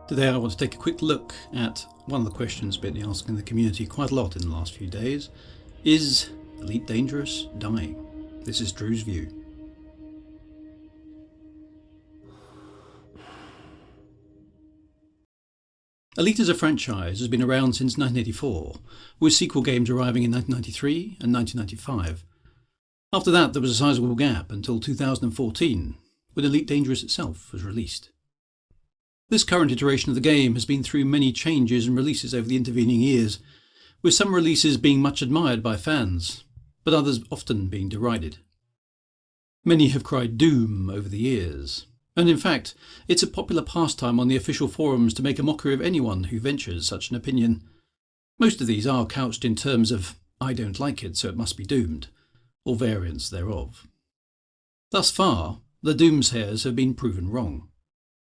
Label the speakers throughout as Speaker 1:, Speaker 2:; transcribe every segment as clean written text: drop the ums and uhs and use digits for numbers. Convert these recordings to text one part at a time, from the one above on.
Speaker 1: Today I want to take a quick look at one of the questions been asked in the community quite a lot in the last few days. Is Elite Dangerous dying? This is Drew's view. Elite as a franchise has been around since 1984, with sequel games arriving in 1993 and 1995. After that there was a sizable gap until 2014, when Elite Dangerous itself was released. This current iteration of the game has been through many changes and releases over the intervening years, with some releases being much admired by fans, but others often being derided. Many have cried doom over the years, and in fact, it's a popular pastime on the official forums to make a mockery of anyone who ventures such an opinion. Most of these are couched in terms of, "I don't like it, so it must be doomed," or variants thereof. Thus far, the doomsayers have been proven wrong.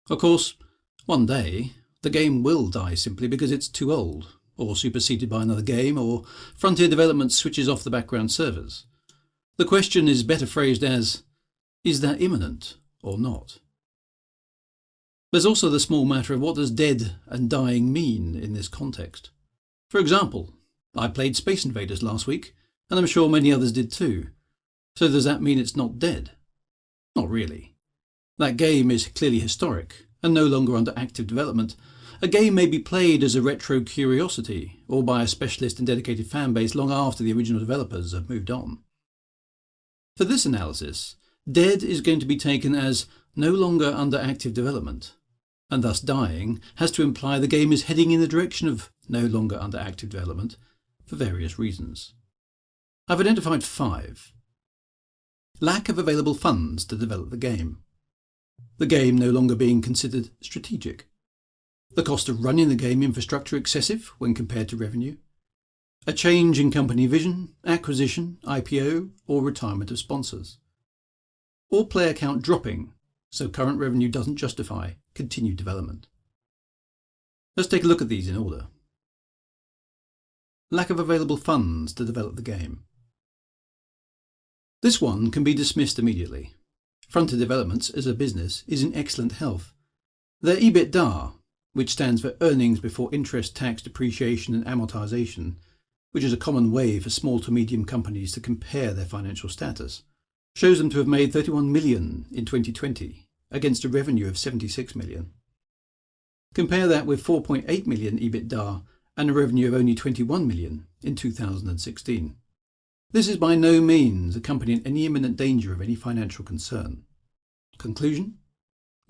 Speaker 1: Of course, one day, the game will die simply because it's too old, or superseded by another game, or Frontier Development switches off the background servers. The question is better phrased as, is that imminent or not? There's also the small matter of what does dead and dying mean in this context. For example, I played Space Invaders last week, and I'm sure many others did too. So does that mean it's not dead? Not really. That game is clearly historic, and no longer under active development. A game may be played as a retro curiosity, or by a specialist and dedicated fanbase long after the original developers have moved on. For this analysis, dead is going to be taken as no longer under active development, and thus dying has to imply the game is heading in the direction of no longer under active development for various reasons. I've identified 5. Lack of available funds to develop the game. The game no longer being considered strategic. The cost of running the game infrastructure excessive when compared to revenue. A change in company vision, acquisition, IPO, or retirement of sponsors. Or player count dropping, so current revenue doesn't justify continued development. Let's take a look at these in order. Lack of available funds to develop the game. This one can be dismissed immediately. Frontier Developments as a business is in excellent health. Their EBITDA, which stands for earnings before interest, tax, depreciation and amortization, which is a common way for small to medium companies to compare their financial status, shows them to have made 31 million in 2020 against a revenue of 76 million. Compare that with 4.8 million EBITDA and a revenue of only 21 million in 2016. This is by no means a company in any imminent danger of any financial concern. Conclusion?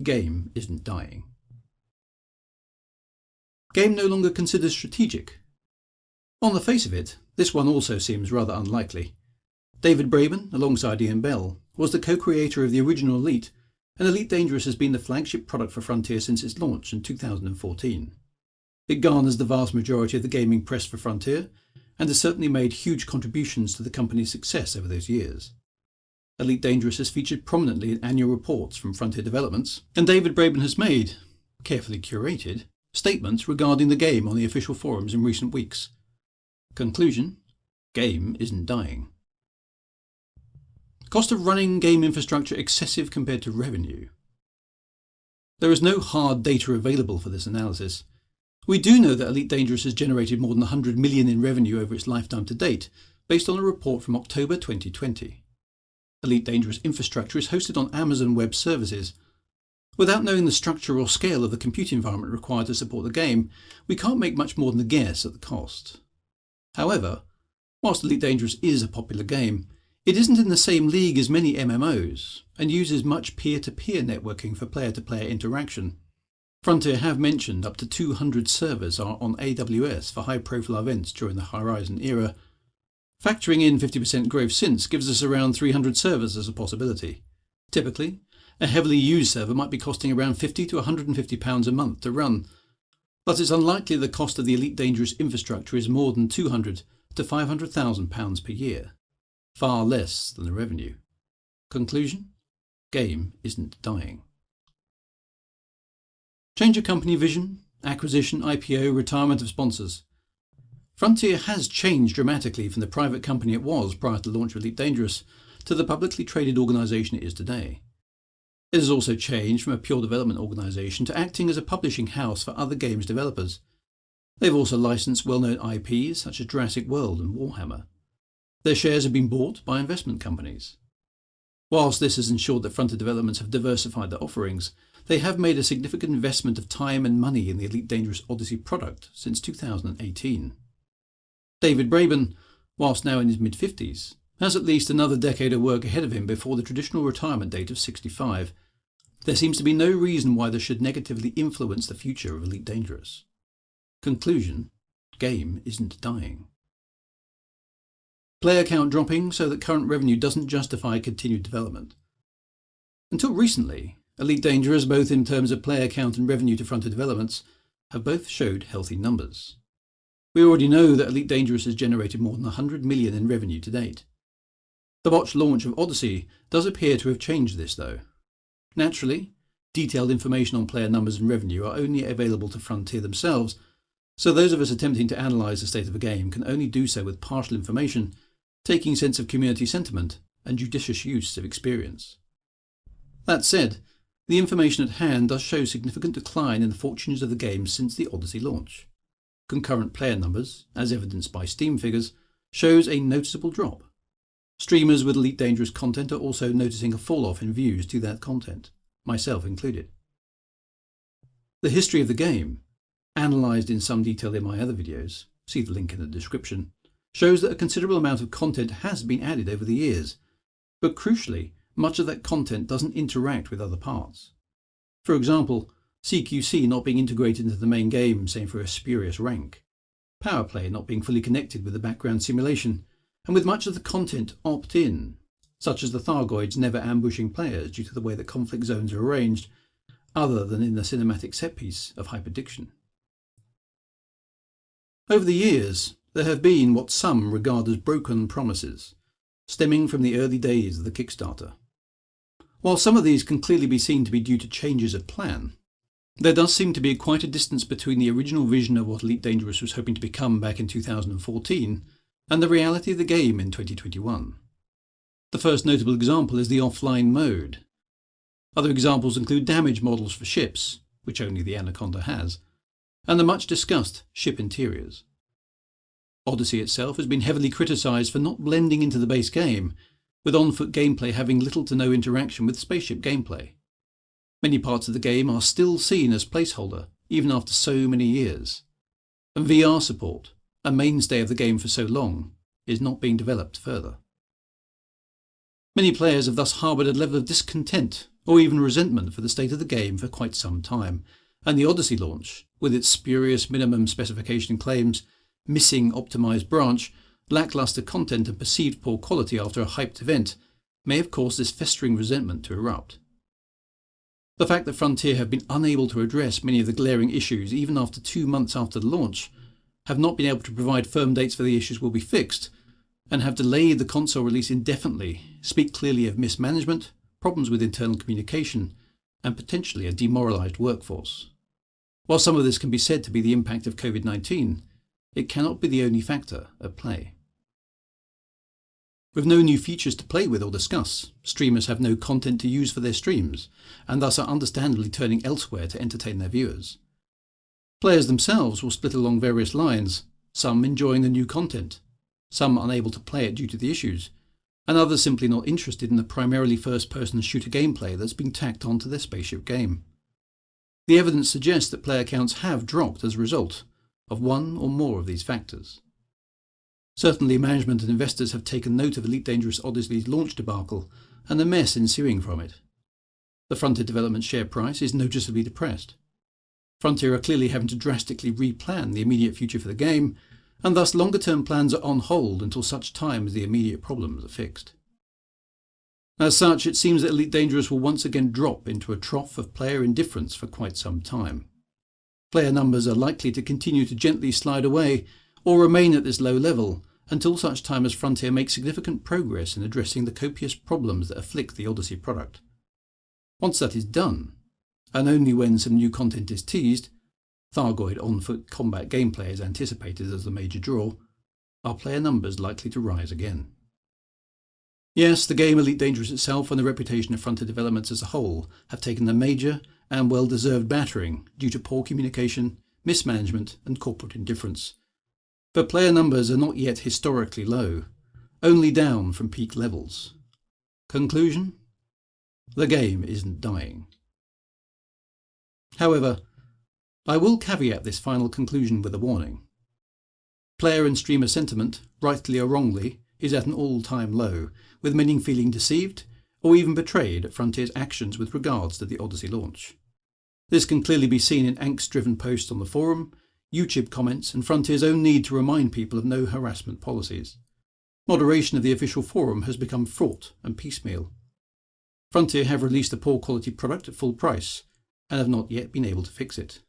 Speaker 1: Game isn't dying. Game no longer considered strategic. On the face of it, this one also seems rather unlikely. David Braben, alongside Ian Bell, was the co-creator of the original Elite, and Elite Dangerous has been the flagship product for Frontier since its launch in 2014. It garners the vast majority of the gaming press for Frontier, and has certainly made huge contributions to the company's success over those years. Elite Dangerous has featured prominently in annual reports from Frontier Developments, and David Braben has made, carefully curated, statements regarding the game on the official forums in recent weeks. Conclusion: game isn't dying. Cost of running game infrastructure excessive compared to revenue. There is no hard data available for this analysis. We do know that Elite Dangerous has generated more than 100 million in revenue over its lifetime to date, based on a report from October 2020. Elite Dangerous infrastructure is hosted on Amazon Web Services. Without knowing the structure or scale of the compute environment required to support the game, we can't make much more than a guess at the cost. However, whilst Elite Dangerous is a popular game, it isn't in the same league as many MMOs, and uses much peer-to-peer networking for player-to-player interaction. Frontier have mentioned up to 200 servers are on AWS for high-profile events during the Horizon era. Factoring in 50% growth since gives us around 300 servers as a possibility. Typically, a heavily used server might be costing around £50 to £150 a month to run, but it's unlikely the cost of the Elite Dangerous infrastructure is more than £200 to £500,000 per year, far less than the revenue. Conclusion? Game isn't dying. Change of company vision, acquisition, IPO, retirement of sponsors. Frontier has changed dramatically from the private company it was prior to the launch of Elite Dangerous to the publicly traded organisation it is today. It has also changed from a pure development organisation to acting as a publishing house for other games developers. They've also licensed well-known IPs such as Jurassic World and Warhammer. Their shares have been bought by investment companies. Whilst this has ensured that Frontier Developments have diversified their offerings, they have made a significant investment of time and money in the Elite Dangerous Odyssey product since 2018. David Braben, whilst now in his mid-50s, has at least another decade of work ahead of him before the traditional retirement date of 65. There seems to be no reason why this should negatively influence the future of Elite Dangerous. Conclusion: game isn't dying. Player count dropping so that current revenue doesn't justify continued development. Until recently, Elite Dangerous, both in terms of player count and revenue to Frontier Developments, have both showed healthy numbers. We already know that Elite Dangerous has generated more than 100 million in revenue to date. The botched launch of Odyssey does appear to have changed this though. Naturally, detailed information on player numbers and revenue are only available to Frontier themselves, so those of us attempting to analyse the state of a game can only do so with partial information, taking sense of community sentiment and judicious use of experience. That said, the information at hand does show significant decline in the fortunes of the game since the Odyssey launch. Concurrent player numbers, as evidenced by Steam figures, shows a noticeable drop. Streamers with Elite Dangerous content are also noticing a fall-off in views to that content, myself included. The history of the game, analysed in some detail in my other videos, see the link in the description, shows that a considerable amount of content has been added over the years, but crucially, much of that content doesn't interact with other parts. For example, CQC not being integrated into the main game, say for a spurious rank, power play not being fully connected with the background simulation, and with much of the content opt-in, such as the Thargoids never ambushing players due to the way that conflict zones are arranged, other than in the cinematic set-piece of Hyperdiction. Over the years, there have been what some regard as broken promises, stemming from the early days of the Kickstarter. While some of these can clearly be seen to be due to changes of plan, there does seem to be quite a distance between the original vision of what Elite Dangerous was hoping to become back in 2014 and the reality of the game in 2021. The first notable example is the offline mode. Other examples include damage models for ships, which only the Anaconda has, and the much discussed ship interiors. Odyssey itself has been heavily criticised for not blending into the base game, with on-foot gameplay having little to no interaction with spaceship gameplay. Many parts of the game are still seen as placeholder, even after so many years. And VR support, a mainstay of the game for so long, is not being developed further. Many players have thus harboured a level of discontent or even resentment for the state of the game for quite some time, and the Odyssey launch, with its spurious minimum specification claims, missing optimised branch, lacklustre content and perceived poor quality after a hyped event, may have caused this festering resentment to erupt. The fact that Frontier have been unable to address many of the glaring issues even after 2 months after the launch, have not been able to provide firm dates for the issues will be fixed, and have delayed the console release indefinitely, speak clearly of mismanagement, problems with internal communication, and potentially a demoralised workforce. While some of this can be said to be the impact of COVID-19, it cannot be the only factor at play. With no new features to play with or discuss, streamers have no content to use for their streams, and thus are understandably turning elsewhere to entertain their viewers. Players themselves will split along various lines, some enjoying the new content, some unable to play it due to the issues, and others simply not interested in the primarily first-person shooter gameplay that's been tacked onto their spaceship game. The evidence suggests that player counts have dropped as a result of one or more of these factors. Certainly management and investors have taken note of Elite Dangerous Odyssey's launch debacle and the mess ensuing from it. The Frontier Development share price is noticeably depressed. Frontier are clearly having to drastically replan the immediate future for the game, and thus longer-term plans are on hold until such time as the immediate problems are fixed. As such, it seems that Elite Dangerous will once again drop into a trough of player indifference for quite some time. Player numbers are likely to continue to gently slide away or remain at this low level until such time as Frontier makes significant progress in addressing the copious problems that afflict the Odyssey product. Once that is done, and only when some new content is teased, Thargoid on-foot combat gameplay is anticipated as the major draw, are player numbers likely to rise again. Yes, the game Elite Dangerous itself and the reputation of Frontier developments as a whole have taken a major and well-deserved battering due to poor communication, mismanagement and corporate indifference. But player numbers are not yet historically low, only down from peak levels. Conclusion? The game isn't dying. However, I will caveat this final conclusion with a warning. Player and streamer sentiment, rightly or wrongly, is at an all-time low, with many feeling deceived or even betrayed at Frontier's actions with regards to the Odyssey launch. This can clearly be seen in angst-driven posts on the forum, YouTube comments and Frontier's own need to remind people of no harassment policies. Moderation of the official forum has become fraught and piecemeal. Frontier have released a poor quality product at full price and have not yet been able to fix it.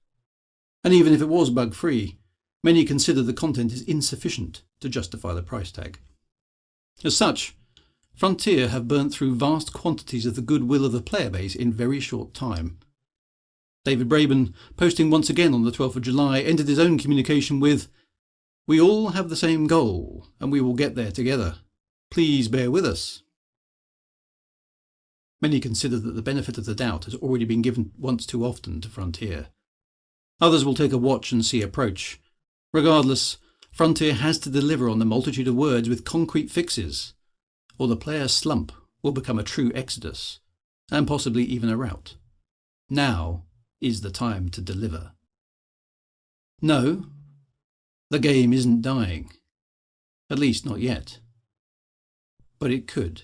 Speaker 1: And even if it was bug-free, many consider the content is insufficient to justify the price tag. As such, Frontier have burnt through vast quantities of the goodwill of the player base in very short time. David Braben, posting once again on the 12th of July, ended his own communication with, "We all have the same goal, and we will get there together. Please bear with us." Many consider that the benefit of the doubt has already been given once too often to Frontier. Others will take a watch-and-see approach. Regardless, Frontier has to deliver on the multitude of words with concrete fixes, or the player slump will become a true exodus, and possibly even a rout. Now is the time to deliver. No, the game isn't dying. At least not yet. But it could.